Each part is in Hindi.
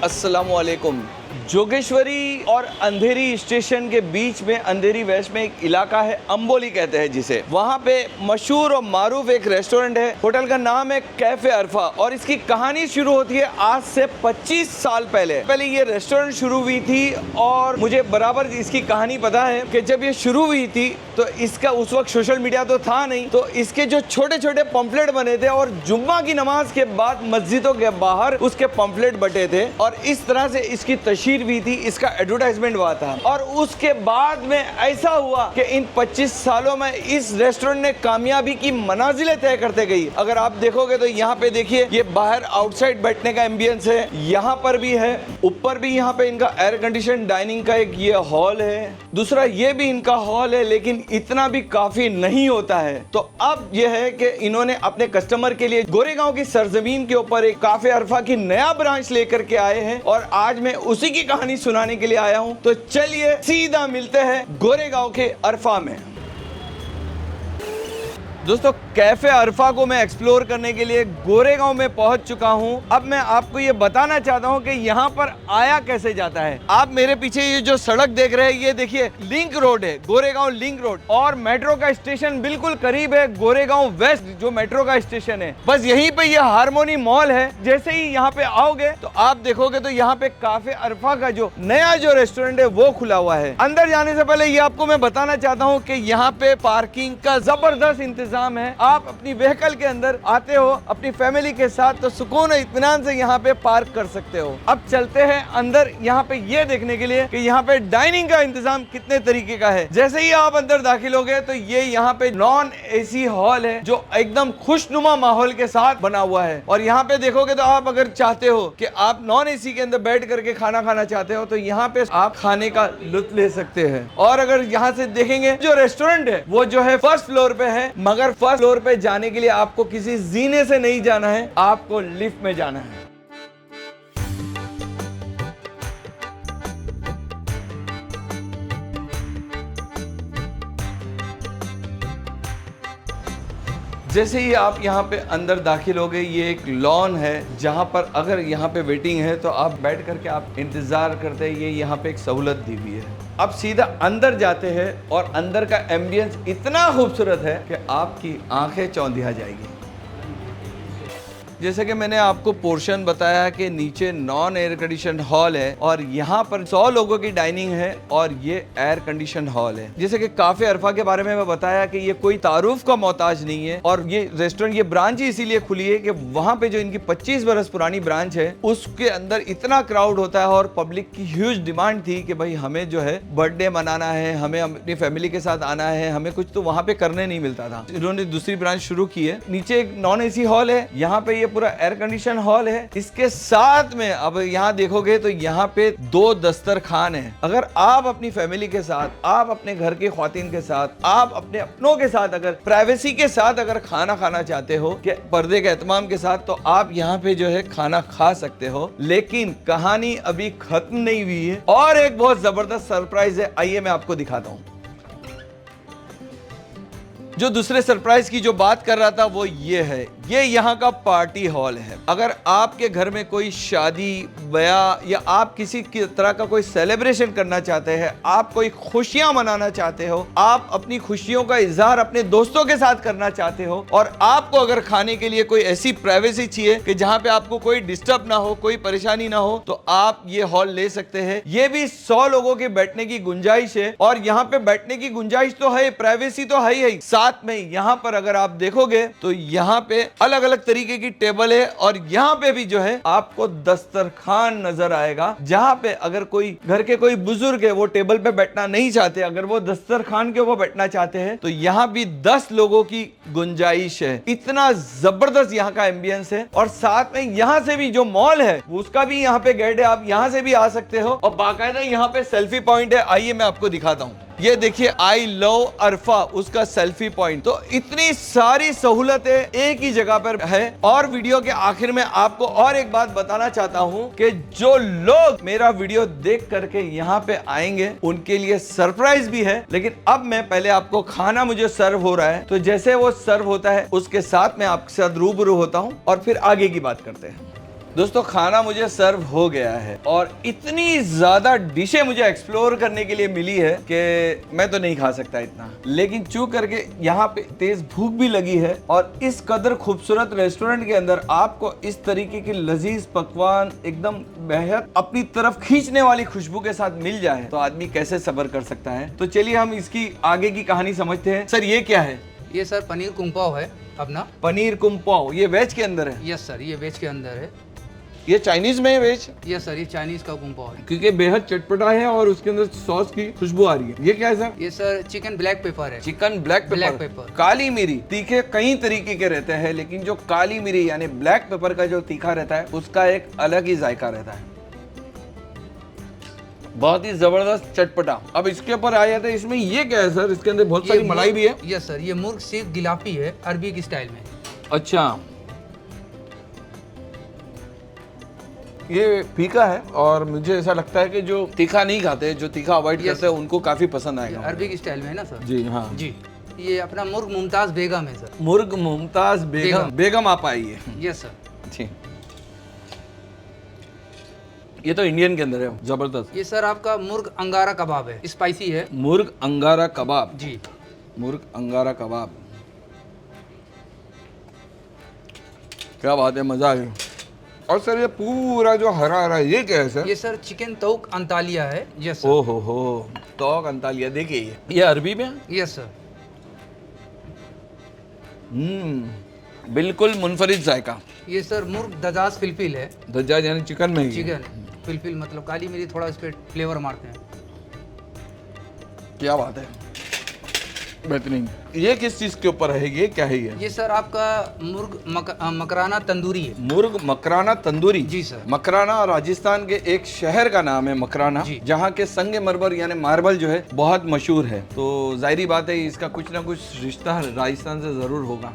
अस्सलामुअलैकुम। जोगेश्वरी और अंधेरी स्टेशन के बीच में अंधेरी वेस्ट में एक इलाका है, अंबोली कहते हैं जिसे। वहाँ पे मशहूर और मारूफ एक रेस्टोरेंट है। होटल का नाम है कैफे अरफा और इसकी कहानी शुरू होती है आज से 25 साल पहले ये रेस्टोरेंट शुरू हुई थी और मुझे बराबर इसकी कहानी पता है कि जब ये शुरू हुई थी तो इसका उस वक्त सोशल मीडिया तो था नहीं, तो इसके जो छोटे छोटे पंपलेट बने थे और जुम्मा की नमाज के बाद मस्जिदों के बाहर उसके पंपलेट बटे थे और इस तरह से इसकी तशहीर हुई थी, इसका एडवर्टाइजमेंट हुआ था। और उसके बाद में ऐसा हुआ कि इन 25 सालों में इस रेस्टोरेंट ने कामयाबी की मनाजिलें तय करते गई। अगर आप देखोगे तो यहाँ पे देखिए, ये बाहर आउटसाइड बैठने का एम्बियंस है, यहाँ पर भी है, ऊपर भी यहाँ पे इनका एयर कंडीशन डाइनिंग का एक ये हॉल है, दूसरा ये भी इनका हॉल है, लेकिन इतना भी काफी नहीं होता है। तो अब यह है कि इन्होंने अपने कस्टमर के लिए गोरेगांव की सरजमीन के ऊपर एक काफे अरफा की नया ब्रांच लेकर के आए हैं और आज मैं उसी की कहानी सुनाने के लिए आया हूं। तो चलिए सीधा मिलते हैं गोरेगांव के अरफा में। दोस्तों, कैफे अरफा को मैं एक्सप्लोर करने के लिए गोरेगांव में पहुंच चुका हूं। अब मैं आपको ये बताना चाहता हूं कि यहां पर आया कैसे जाता है। आप मेरे पीछे ये जो सड़क देख रहे हैं, ये देखिए लिंक रोड है, गोरेगांव लिंक रोड, और मेट्रो का स्टेशन बिल्कुल करीब है, गोरेगांव वेस्ट जो मेट्रो का स्टेशन है। बस यहीं पे ये हारमोनी मॉल है। जैसे ही यहाँ पे आओगे तो आप देखोगे तो यहाँ पे कैफे अरफा का जो नया जो रेस्टोरेंट है वो खुला हुआ है। अंदर जाने से पहले ये आपको मैं बताना चाहता हूँ कि यहाँ पे पार्किंग का जबरदस्त इंतजाम है। आप अपनी व्हीकल के अंदर आते हो अपनी फैमिली के साथ तो सुकून और इत्मीनान से यहाँ पे पार्क कर सकते हो। अब चलते हैं अंदर, यहाँ पे ये देखने के लिए कि यहाँ पे डाइनिंग का इंतजाम कितने तरीके का है। जैसे ही आप अंदर दाखिल हो गए तो ये यहाँ पे नॉन एसी हॉल है जो एकदम खुशनुमा माहौल के साथ बना हुआ है। और यहाँ पे देखोगे तो आप अगर चाहते हो कि आप नॉन एसी के अंदर बैठ करके खाना खाना चाहते हो तो यहाँ पे आप खाने का लुत्फ ले सकते हैं। और अगर यहाँ से देखेंगे जो रेस्टोरेंट है वो जो है फर्स्ट फ्लोर पे है, मगर फर्स्ट फ्लोर पे जाने के लिए आपको किसी जीने से नहीं जाना है, आपको लिफ्ट में जाना है। जैसे ही आप यहाँ पे अंदर दाखिल हो गए, ये एक लॉन है जहाँ पर अगर यहाँ पे वेटिंग है तो आप बैठ करके आप इंतजार करते हैं। ये यहाँ पे एक सहूलत दी हुई है। अब सीधा अंदर जाते हैं और अंदर का एम्बियंस इतना खूबसूरत है कि आपकी आंखें चौंधिया जाएगी। जैसे कि मैंने आपको पोर्शन बताया कि नीचे नॉन एयर कंडीशन हॉल है और यहाँ पर 100 लोगों की डाइनिंग है और ये एयर कंडीशन हॉल है। जैसे कि काफे अरफा के बारे में मैं बताया कि ये कोई तारुफ का मोहताज नहीं है और ये रेस्टोरेंट, ये ब्रांच ही इसीलिए खुली है कि वहाँ पे जो इनकी 25 बरस पुरानी ब्रांच है उसके अंदर इतना क्राउड होता है और पब्लिक की ह्यूज डिमांड थी कि भाई हमें जो है बर्थडे मनाना है, हमें अपनी फैमिली के साथ आना है, हमें कुछ तो वहाँ पे करने नहीं मिलता था। इन्होंने दूसरी ब्रांच शुरू की है। नीचे एक नॉन एसी हॉल है, यहाँ पे ये पूरा एयर कंडीशन हॉल है। इसके साथ में अब यहाँ देखोगे तो यहाँ पे 2 दस्तरखान है। अगर आप अपनी फैमिली के साथ, आप अपने घर की ख्वातीन के साथ, आप अपने अपनों के साथ अगर प्राइवेसी के साथ अगर खाना खाना चाहते हो कि पर्दे के एहतमाम के साथ, तो आप यहाँ पे जो है खाना खा सकते हो। लेकिन कहानी अभी खत्म नहीं हुई है और एक बहुत जबरदस्त सरप्राइज है। आइए मैं आपको दिखाता हूँ। जो दूसरे सरप्राइज की जो बात कर रहा था वो ये है, ये यहाँ का पार्टी हॉल है। अगर आपके घर में कोई शादी ब्याह या आप किसी की तरह का कोई सेलिब्रेशन करना चाहते हैं, आप कोई खुशियां मनाना चाहते हो, आप अपनी खुशियों का इजहार अपने दोस्तों के साथ करना चाहते हो और आपको अगर खाने के लिए कोई ऐसी प्राइवेसी चाहिए कि जहाँ पे आपको कोई डिस्टर्ब ना हो, कोई परेशानी ना हो, तो आप ये हॉल ले सकते हैं। ये भी 100 लोगों के बैठने की गुंजाइश है और यहाँ पे बैठने की गुंजाइश तो है, प्राइवेसी तो है ही। साथ में यहाँ पर अगर आप देखोगे तो यहाँ पे अलग अलग तरीके की टेबल है और यहाँ पे भी जो है आपको दस्तरखान नजर आएगा, जहाँ पे अगर कोई घर के कोई बुजुर्ग है वो टेबल पे बैठना नहीं चाहते, अगर वो दस्तरखान के ऊपर बैठना चाहते हैं तो यहाँ भी 10 लोगों की गुंजाइश है। इतना जबरदस्त यहाँ का एम्बियंस है और साथ में यहाँ से भी जो मॉल है उसका भी यहाँ पे गेट है, आप यहाँ से भी आ सकते हो और बाकायदा यहाँ पे सेल्फी पॉइंट है। आइए मैं आपको दिखाता हूँ। ये देखिए, आई लव अरफा, उसका सेल्फी पॉइंट। तो इतनी सारी सहूलतें एक ही जगह पर है। और वीडियो के आखिर में आपको और एक बात बताना चाहता हूं कि जो लोग मेरा वीडियो देख करके यहाँ पे आएंगे उनके लिए सरप्राइज भी है। लेकिन अब मैं पहले आपको खाना मुझे सर्व हो रहा है, तो जैसे वो सर्व होता है उसके साथ मैं आपके साथ रूबरू होता हूँ और फिर आगे की बात करते हैं। दोस्तों खाना मुझे सर्व हो गया है और इतनी ज्यादा डिशें मुझे एक्सप्लोर करने के लिए मिली है कि मैं तो नहीं खा सकता इतना, लेकिन चू करके यहाँ पे तेज भूख भी लगी है और इस कदर खूबसूरत रेस्टोरेंट के अंदर आपको इस तरीके की लजीज पकवान एकदम बेहद अपनी तरफ खींचने वाली खुशबू के साथ मिल जाए तो आदमी कैसे सब्र कर सकता है। तो चलिए हम इसकी आगे की कहानी समझते हैं। सर ये क्या है? ये सर पनीर कुंपाव है अपना। पनीर कुंपाव, ये वेज के अंदर है? यस सर, ये वेज के अंदर है। ये चाइनीज में है वेज? यस सर, ये चाइनीज का कुंपाव है क्योंकि बेहद चटपटा है और उसके अंदर सॉस की खुशबू आ रही है। ये क्या है सर? ये सर चिकन ब्लैक पेपर है। Chicken black pepper. काली मिरी। तीखे कई तरीके के रहते हैं, लेकिन जो काली मिरी यानी ब्लैक पेपर का जो तीखा रहता है उसका एक अलग ही जायका रहता है, बहुत ही जबरदस्त चटपटा। अब इसके ऊपर आ जाते हैं, इसमें ये क्या है सर? इसके अंदर बहुत सारी मलाई भी है। यस सर, ये मुर्ग सीख गिलाफी है अरबी की स्टाइल में। अच्छा, ये फीका है और मुझे ऐसा लगता है कि जो तीखा नहीं खाते, जो तीखा अवॉइड करते हैं, उनको काफी पसंद आएगा। अरबी की स्टाइल में है ना सर? जी हाँ जी। ये अपना मुर्ग मुमताज बेगम है सर। मुर्ग मुमताज बेगम आप आइए। यस सर जी। ये तो इंडियन के अंदर है, जबरदस्त। ये सर आपका मुर्ग अंगारा कबाब है, स्पाइसी है। मुर्ग अंगारा कबाब? जी, मुर्ग अंगारा कबाब, क्या बात है, मजा आ गया। और सर ये पूरा जो हरा हरा ये क्या है सर? ये सर चिकन तौक अंतालिया है। Yes sir. ओ हो, तौक अंतालिया, देखिए ये अरबी में। Yes sir. बिल्कुल मुनफरिद जायका। ये सर मुर्ग दजाज फिलफिल है। दजाज यानी चिकन में ही? चिकन फिलफिल मतलब काली मिरी थोड़ा इस पे फ्लेवर मारते हैं। क्या बात है, बेहतरीन। ये किस चीज के ऊपर है? ये क्या है ये सर आपका मुर्ग मकराना तंदूरी है। मुर्ग मकराना तंदूरी? जी सर। मकराना राजस्थान के एक शहर का नाम है, मकराना, जहाँ के संगे मरमर यानी मार्बल जो है बहुत मशहूर है। तो जाहिर बात है इसका कुछ ना कुछ रिश्ता राजस्थान से जरूर होगा।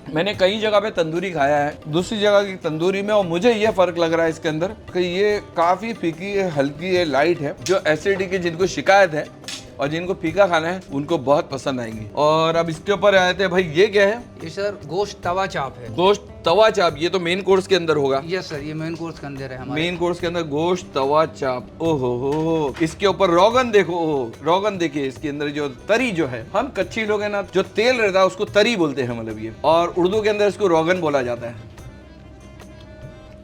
मैंने कई जगह पे तंदूरी खाया है, दूसरी जगह की तंदूरी में, और मुझे ये फर्क लग रहा है इसके अंदर कि ये काफी फीकी है, हल्की है, लाइट है। जो एसिडिटी की जिनको शिकायत है और जिनको फीका खाना है उनको बहुत पसंद आएंगी। और अब इसके ऊपर आए थे भाई, ये क्या है? ये सर गोश्त तवा चाप है। गोश्त तवा चाप, ये तो मेन कोर्स के अंदर होगा? यस सर, ये मेन कोर्स के अंदर है हमारे। मेन कोर्स के अंदर गोश्त तवा चाप। ओहो हो, इसके ऊपर रोगन देखो, रोगन देखिए, इसके अंदर जो तरी जो है, हम कच्ची लोग हैं ना, जो तेल रहता है उसको तरी बोलते हैं, मतलब ये, और उर्दू के अंदर इसको रोगन बोला जाता है।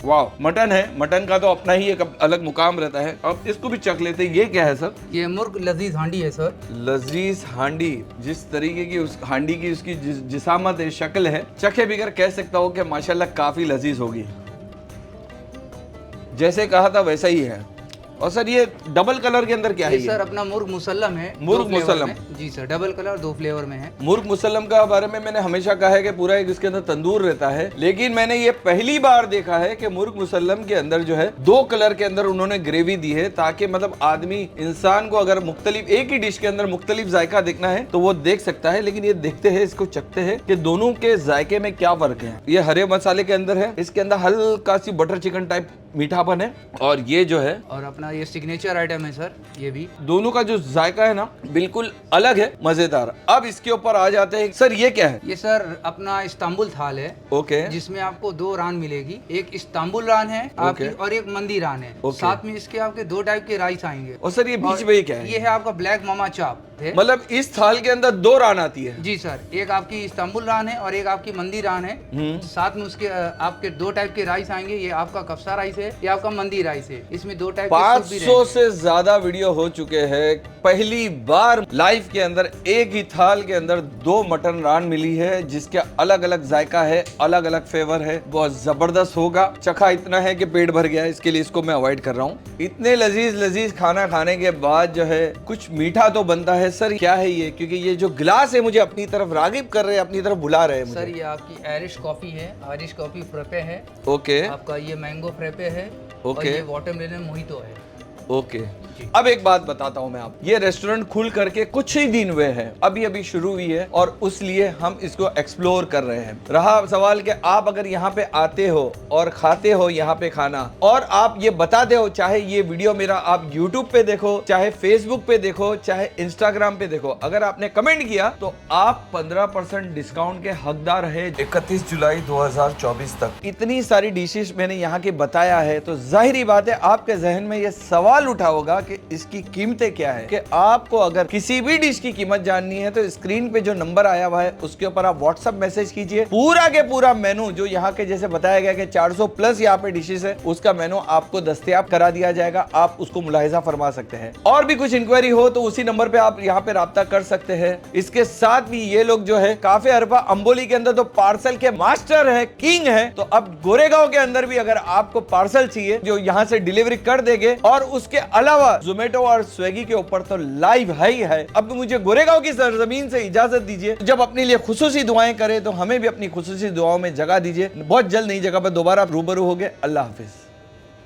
वाह, मटन है, मटन का तो अपना ही एक अलग मुकाम रहता है। अब इसको भी चख लेते हैं। ये क्या है सर? ये मुर्ग लजीज हांडी है सर। लजीज हांडी, जिस तरीके की उस हांडी की उसकी जिसामत है, शक्ल है, चखे बिगर कह सकता हूँ कि माशाल्लाह काफी लजीज होगी। जैसे कहा था वैसा ही है। और सर ये डबल कलर के अंदर क्या है? सर अपना मुर्ग मुसल्लम है। मुर्ग मुसल्लम? जी सर, डबल कलर 2 फ्लेवर में है। मुर्ग मुसल्लम का बारे में मैंने हमेशा कहा है कि पूरा एक इसके अंदर तंदूर रहता है, लेकिन मैंने ये पहली बार देखा है कि मुर्ग मुसल्लम के अंदर जो है 2 कलर के अंदर उन्होंने ग्रेवी दी है, ताकि मतलब आदमी, इंसान को अगर मुख्तलिफ एक ही डिश के अंदर मुख्तलिफ जायका देखना है तो वो देख सकता है। लेकिन ये देखते हैं, इसको चखते हैं कि दोनों के जायके में क्या फर्क है। ये हरे मसाले के अंदर है, इसके अंदर हल्का सी बटर चिकन टाइप मीठापन है, और ये जो है, और अपना ये सिग्नेचर आइटम है सर। ये भी दोनों का जो जायका है ना बिल्कुल अलग है, मजेदार। अब इसके ऊपर आ जाते हैं, सर ये क्या है? ये सर अपना इस्तांबुल थाल है। ओके। जिसमें आपको 2 रान मिलेगी, एक इस्तांबुल रान है आपकी और एक मंदी रान है। साथ में इसके आपके 2 टाइप के राइस आएंगे। और सर ये बीच में ये क्या है? ये है आपका ब्लैक मामा चाप है। मतलब इस थाल के अंदर 2 रान आती है? जी सर, एक आपकी इस्तांबुल रान है और एक आपकी मंदी रान है। साथ में उसके आपके 2 टाइप के राइस आएंगे। ये आपका कफ्सा राइस है, ये आपका मंदी राइस है। इसमें 2 टाइप 500 से ज्यादा वीडियो हो चुके हैं। पहली बार लाइफ के अंदर एक ही थाल के अंदर 2 मटन रान मिली है, जिसके अलग अलग जायका है, अलग अलग फ्लेवर है, बहुत जबरदस्त होगा। चखा इतना है कि पेट भर गया, इसके लिए इसको मैं अवॉइड कर रहा हूँ। इतने लजीज खाना खाने के बाद जो है कुछ मीठा तो बनता है। सर क्या है ये? क्योंकि ये जो गिलास है मुझे अपनी तरफ रागिब कर रहे हैं, अपनी तरफ बुला रहे हैं मुझे। सर ये आपकी आयरिश कॉफी है, आयरिश कॉफी फ्रेपे है। ओके। आपका ये मैंगो फ्रेपे है। ओके। और ये वाटरमेलन मोहितो है। ओके। अब एक बात बताता हूं मैं आप, ये रेस्टोरेंट खुल करके कुछ ही दिन हुए हैं, अभी अभी शुरू हुई है और उसलिए हम इसको एक्सप्लोर कर रहे हैं। रहा सवाल कि आप अगर यहाँ पे आते हो और खाते हो यहाँ पे खाना और आप ये बताते हो, चाहे ये वीडियो मेरा आप YouTube पे देखो, चाहे Facebook पे देखो, चाहे Instagram पे देखो, अगर आपने कमेंट किया तो आप 15% डिस्काउंट के हकदार है 31 जुलाई 2024 तक। इतनी सारी डिशेस मैंने यहाँ के बताया है तो जाहिर बात है आपके जहन में ये सवाल उठा होगा कि इसकी कीमतें क्या है। कि आपको अगर किसी भी डिश की कीमत जाननी है तो स्क्रीन पे जो नंबर आया हुआ है उसके ऊपर आप व्हाट्सएप मैसेज कीजिए, पूरा के पूरा मेनू जो यहाँ के जैसे बताया गया कि 400 प्लस यहाँ पे डिशेस है उसका मेनू आपको दस्तयाब करा दिया जाएगा, आप उसको मुलाहिजा फरमा सकते हैं। और भी कुछ इंक्वायरी हो तो उसी नंबर पे आप यहाँ पे राब्ता कर सकते हैं। इसके साथ भी ये लोग जो है काफे अरबा अंबोली के अंदर तो पार्सल के मास्टर है, किंग है, तो अब गोरेगांव के अंदर भी अगर आपको पार्सल चाहिए जो यहाँ से डिलीवरी कर देंगे और उसके अलावा जोमेटो और स्विगी के ऊपर तो लाइव है ही है। अब मुझे गोरेगांव की सरजमीन से इजाजत दीजिए, जब अपने लिए खुसूसी दुआएं करें तो हमें भी अपनी खुसूसी दुआओं में जगह दीजिए। बहुत जल्द नई जगह पर दोबारा रूबरू होंगे। अल्लाह हाफिज।